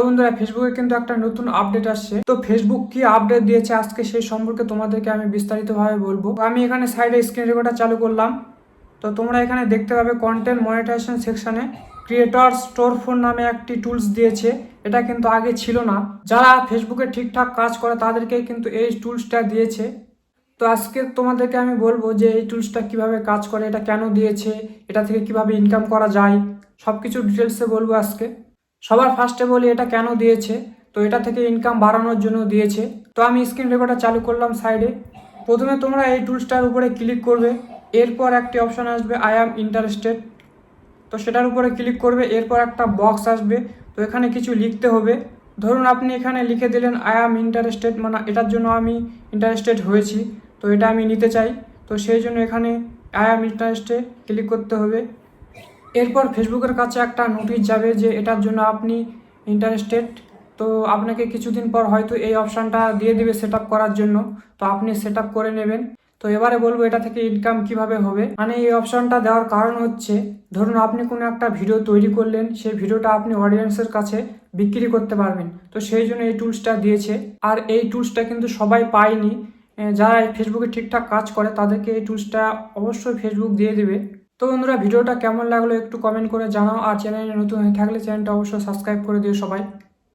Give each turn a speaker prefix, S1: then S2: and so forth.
S1: তো বন্ধুরা, ফেসবুকে কিন্তু একটা নতুন আপডেট আসছে। তো ফেসবুক কি আপডেট দিয়েছে আজকে সেই সম্পর্কে তোমাদেরকে আমি বিস্তারিতভাবে বলবো। তো আমি এখানে সাইডে স্ক্রিন রেকর্ডার চালু করলাম। তো তোমরা এখানে দেখতে পাবে কন্টেন্ট মনিটাইজেশন সেকশনে ক্রিয়েটর স্টোর ফোন নামে একটি টুলস দিয়েছে। এটা কিন্তু আগে ছিল না। যারা ফেসবুকে ঠিকঠাক কাজ করে তাদেরকে কিন্তু এই টুলসটা দিয়েছে। তো আজকে তোমাদেরকে আমি বলবো যে এই টুলসটা কিভাবে কাজ করে, এটা কেন দিয়েছে, এটা থেকে কিভাবে ইনকাম করা যায়, সব কিছু ডিটেলসে বলবো আজকে। সবার ফার্স্টে বলি এটা কেন দিয়েছে। তো এটা থেকে ইনকাম বাড়ানোর জন্য দিয়েছে। তো আমি স্ক্রিন রেকর্ডার চালু করলাম সাইডে। প্রথমে তোমরা এই টুলসটার উপরে ক্লিক করবে। এরপর একটি অপশান আসবে আই অ্যাম ইন্টারেস্টেড। তো সেটার উপরে ক্লিক করবে। এরপর একটা বক্স আসবে। তো এখানে কিছু লিখতে হবে। ধরুন আপনি এখানে লিখে দিলেন আই অ্যাম ইন্টারেস্টেড, মানে এটার জন্য আমি ইন্টারেস্টেড হয়েছি, তো এটা আমি নিতে চাই। তো সেই জন্য এখানে আই অ্যাম ইন্টারেস্টে ক্লিক করতে হবে। এরপর ফেসবুকের কাছে একটা নোটিশ যাবে যে এটার জন্য আপনি ইন্টারেস্টেড। তো আপনাকে কিছুদিন পর হয়তো এই অপশানটা দিয়ে দিবে সেট করার জন্য। তো আপনি সেট করে নেবেন। তো এবারে বলবো এটা থেকে ইনকাম কিভাবে হবে। মানে এই অপশানটা দেওয়ার কারণ হচ্ছে, ধরুন আপনি কোনো একটা ভিডিও তৈরি করলেন, সেই ভিডিওটা আপনি অডিয়েন্সের কাছে বিক্রি করতে পারবেন। তো সেই জন্য এই টুলসটা দিয়েছে। আর এই টুলসটা কিন্তু সবাই পায়নি। যারা ফেসবুকে ঠিকঠাক কাজ করে তাদেরকে এই টুলসটা অবশ্যই ফেসবুক দিয়ে দিবে। তো বন্ধুরা, ভিডিওটা কেমন লাগলো একটু কমেন্ট করে জানাও। আর চ্যানেলে নতুন হয়ে থাকলে চ্যানেলটা অবশ্যই সাবস্ক্রাইব করে দিও সবাই।